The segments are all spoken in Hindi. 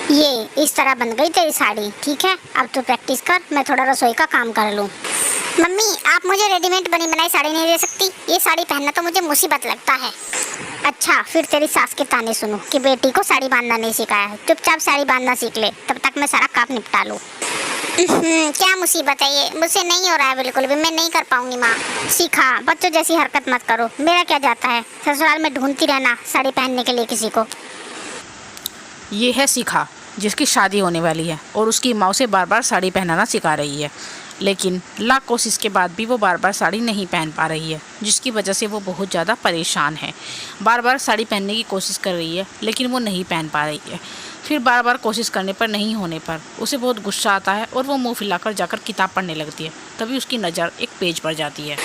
ये इस तरह बन गई तेरी साड़ी। ठीक है, अब तू प्रैक्टिस कर, मैं थोड़ा रसोई का काम कर लूँ। मम्मी, आप मुझे रेडीमेड बनी बनाई साड़ी नहीं दे सकती? ये साड़ी पहनना तो मुझे मुसीबत लगता है। अच्छा, फिर तेरी सास के ताने सुनो कि बेटी को साड़ी बांधना नहीं सिखाया है। चुपचाप साड़ी बांधना सीख ले, तब तक मैं सारा काम निपटा लूँ। क्या मुसीबत है ये? मुझसे नहीं हो रहा है बिल्कुल भी, मैं नहीं कर पाऊंगी माँ। सीखा, बच्चों जैसी हरकत मत करो। मेरा क्या जाता है, ससुराल में ढूंढती रहना साड़ी पहनने के लिए किसी को। ये है शिखा, जिसकी शादी होने वाली है और उसकी माँ उसे बार बार साड़ी पहनाना सिखा रही है, लेकिन लाख कोशिश के बाद भी वो बार बार साड़ी नहीं पहन पा रही है, जिसकी वजह से वो बहुत ज़्यादा परेशान है। बार बार साड़ी पहनने की कोशिश कर रही है लेकिन वो नहीं पहन पा रही है। फिर बार बार कोशिश करने पर नहीं होने पर उसे बहुत गुस्सा आता है और वो मुंह फैलाकर जाकर किताब पढ़ने लगती है। तभी उसकी नज़र एक पेज पर जाती है।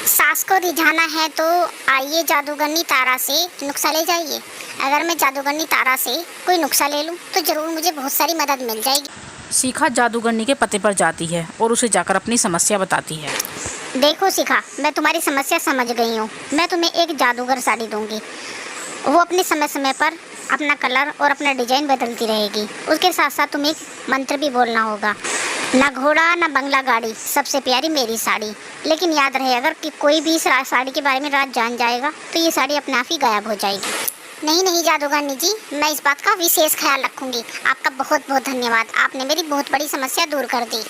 सास को रिझाना है तो आइए जादूगरनी तारा से नुस्खा ले जाइए। अगर मैं जादूगरनी तारा से कोई नुस्खा ले लूँ तो ज़रूर मुझे बहुत सारी मदद मिल जाएगी। शिखा जादूगरनी के पते पर जाती है और उसे जाकर अपनी समस्या बताती है। देखो शिखा, मैं तुम्हारी समस्या समझ गई हूँ। मैं तुम्हें एक जादूगर साड़ी दूंगी। वो अपने समय समय पर अपना कलर और अपना डिजाइन बदलती रहेगी। उसके साथ साथ तुम्हें एक मंत्र भी बोलना होगा, ना घोड़ा ना बंगला गाड़ी, सबसे प्यारी मेरी साड़ी। लेकिन याद रहे, अगर कि कोई भी इस साड़ी के बारे में राज जान जाएगा तो ये साड़ी अपने आप ही गायब हो जाएगी। नहीं नहीं जादूगरनी जी, मैं इस बात का विशेष ख्याल रखूंगी। आपका बहुत बहुत धन्यवाद, आपने मेरी बहुत बड़ी समस्या दूर कर दी।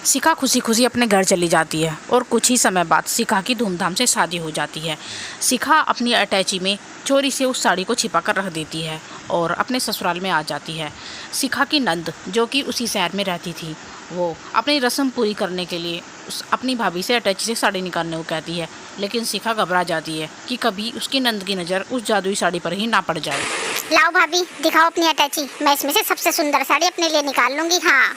शिखा खुशी खुशी अपने घर चली जाती है और कुछ ही समय बाद शिखा की धूमधाम से शादी हो जाती है। शिखा अपनी अटैची में चोरी से उस साड़ी को छिपा कर रख देती है और अपने ससुराल में आ जाती है। शिखा की नंद, जो कि उसी शहर में रहती थी, वो अपनी रस्म पूरी करने के लिए अपनी भाभी से अटैची से साड़ी निकालने को कहती है, लेकिन शिखा घबरा जाती है कि कभी उसकी नंद की नज़र उस जादुई साड़ी पर ही ना पड़ जाए। लाओ भाभी, दिखाओ अपनी अटैची, मैं इसमें से सबसे सुंदर साड़ी अपने लिए निकाल लूंगी। हाँ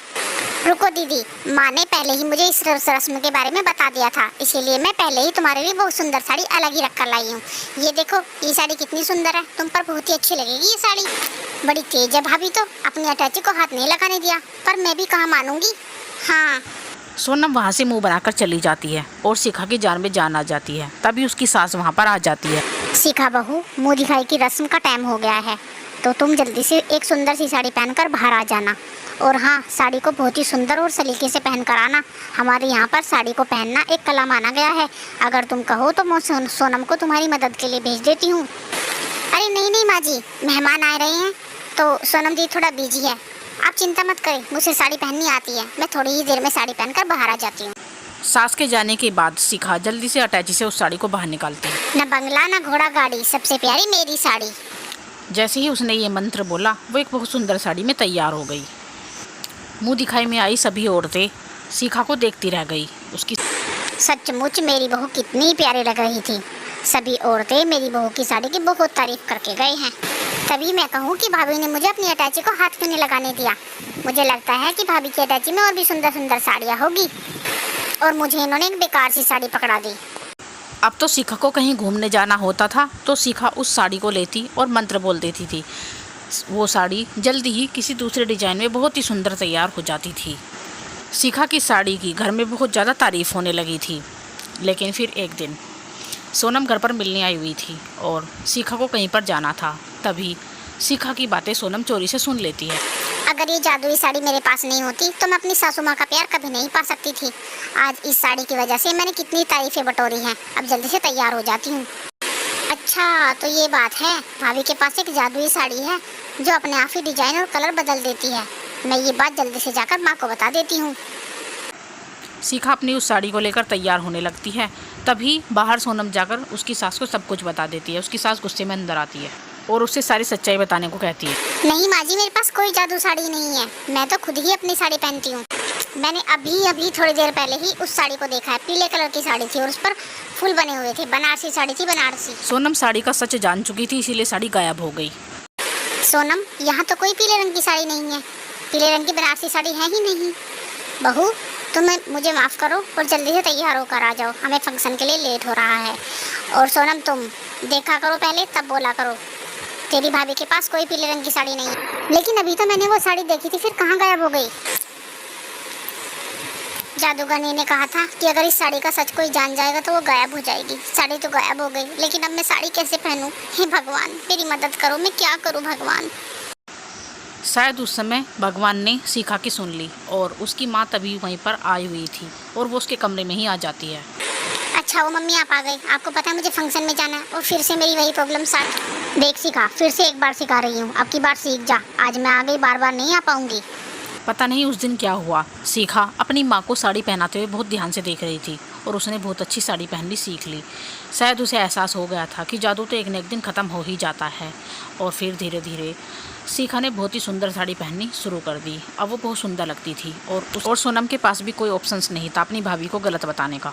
रुको दीदी, माँ ने पहले ही मुझे इस रस्म के बारे में बता दिया था, इसीलिए मैं पहले ही तुम्हारे लिए बहुत सुंदर साड़ी अलग ही रख कर लाई हूँ। ये देखो, ये साड़ी कितनी सुंदर है, तुम पर बहुत ही अच्छी लगेगी ये साड़ी। बड़ी तेज है भाभी, तो अपनी अटैची को हाथ नहीं लगाने दिया, पर मैं भी कहाँ मानूंगी। हाँ। सोनम वहाँ से मुंह बनाकर चली जाती है और शिखा की जान में जान आ जाती है। तभी उसकी सास वहाँ पर आ जाती है। शिखा बहू, मुँह दिखाई की रस्म का टाइम हो गया है, तो तुम जल्दी से एक सुंदर सी साड़ी पहनकर बाहर आ जाना। और हाँ, साड़ी को बहुत ही सुंदर और सलीके से पहन कर आना। हमारे यहाँ पर साड़ी को पहनना एक कला माना गया है। अगर तुम कहो तो मैं सोनम को तुम्हारी मदद के लिए भेज देती हूँ। अरे नहीं नहीं माँ जी, मेहमान आ रहे हैं तो सोनम जी थोड़ा बिजी है, आप चिंता मत करें, मुझे साड़ी पहननी आती है, मैं थोड़ी ही देर में साड़ी पहनकर बाहर आ जाती हूँ। सास के जाने के बाद शिखा जल्दी से अटैची से उस साड़ी को बाहर निकालती है। न बंगला न घोड़ा गाड़ी, सबसे प्यारी मेरी साड़ी। जैसे ही उसने ये मंत्र बोला, वो एक बहुत सुंदर साड़ी में तैयार हो गई। मुंह दिखाई में आई सभी औरतें शिखा को देखती रह गई। उसकी सचमुच मेरी बहू कितनी प्यारी लग रही थी। सभी औरतें मेरी बहू की साड़ी की बहुत तारीफ करके गए हैं। तभी मैं कहूँ कि भाभी ने मुझे अपनी अटैची को हाथ क्यों नहीं लगाने दिया। मुझे लगता है कि भाभी की अटैची में और भी सुंदर सुंदर साड़ियाँ होगी, और मुझे इन्होंने एक बेकार सी साड़ी पकड़ा दी। अब तो शिखा को कहीं घूमने जाना होता था तो शिखा उस साड़ी को लेती और मंत्र बोल देती थी। वो साड़ी जल्दी ही किसी दूसरे डिजाइन में बहुत ही सुंदर तैयार हो जाती थी। शिखा की साड़ी की घर में बहुत ज़्यादा तारीफ होने लगी थी। लेकिन फिर एक दिन सोनम घर पर मिलने आई हुई थी और शिखा को कहीं पर जाना था। तभी शिखा की बातें सोनम चोरी से सुन लेती है। अगर ये जादुई साड़ी मेरे पास नहीं होती तो मैं अपनी सासू माँ का प्यार कभी नहीं पा सकती थी। आज इस साड़ी की वजह से मैंने कितनी तारीफें बटोरी हैं। अब जल्दी से तैयार हो जाती हूँ। अच्छा तो ये बात है, भाभी के पास एक जादुई साड़ी है जो अपने आप ही डिजाइन और कलर बदल देती है। मैं ये बात जल्दी से जाकर माँ को बता देती हूँ। शिखा अपनी उस साड़ी को लेकर तैयार होने लगती है। तभी बाहर सोनम जाकर उसकी सास को सब कुछ बता देती है। उसकी सास गुस्से में अंदर आती है और उससे सारी सच्चाई बताने को कहती है। नहीं माँ जी, मेरे पास कोई जादू साड़ी नहीं है, मैं तो खुद ही अपनी साड़ी पहनती हूँ। मैंने अभी थोड़ी देर पहले ही उस साड़ी को देखा है। पीले कलर की साड़ी थी और उस पर फूल बने हुए थे। बनारसी साड़ी थी, बनारसी। सोनम साड़ी का सच जान चुकी थी, इसीलिए साड़ी गायब हो गई। सोनम, यहाँ तो कोई पीले रंग की साड़ी नहीं है। पीले रंग की बनारसी साड़ी है ही नहीं। बहू, तुम मुझे माफ़ करो और जल्दी से तैयार होकर आ जाओ, हमें फंक्शन के लिए लेट हो रहा है। और सोनम, तुम देखा करो पहले, तब बोला करो। तेरी भाभी के पास कोई पीले रंग की साड़ी नहीं है। लेकिन अभी तो मैंने वो साड़ी देखी थी, फिर कहाँ गायब हो गई? जादूगरनी ने कहा था कि अगर इस साड़ी का सच कोई जान जाएगा तो वो गायब हो जाएगी। साड़ी तो गायब हो गई, लेकिन अब मैं साड़ी कैसे पहनूं? हे भगवान, मेरी मदद करो, मैं क्या करूं भगवान? शायद उस समय भगवान ने शिखा की सुन ली और उसकी माँ तभी वहीं पर आई हुई थी और वो उसके कमरे में ही आ जाती है। अच्छा वो मम्मी आप आ गई, आपको पता है मुझे फंक्शन में जाना है और फिर से मेरी वही प्रॉब्लम स्टार्ट। देख शिखा, फिर से एक बार सिखा रही हूँ, अब की बार सीख जा। आज मैं आ गई, बार बार नहीं आ पाऊंगी। पता नहीं उस दिन क्या हुआ, शिखा अपनी माँ को साड़ी पहनाते हुए बहुत ध्यान से देख रही थी और उसने बहुत अच्छी साड़ी पहननी सीख ली। शायद उसे एहसास हो गया था कि जादू तो एक न एक दिन ख़त्म हो ही जाता है। और फिर धीरे धीरे शिखा ने बहुत ही सुंदर साड़ी पहननी शुरू कर दी। अब वो बहुत सुंदर लगती थी और सोनम के पास भी कोई ऑप्शंस नहीं था अपनी भाभी को गलत बताने का।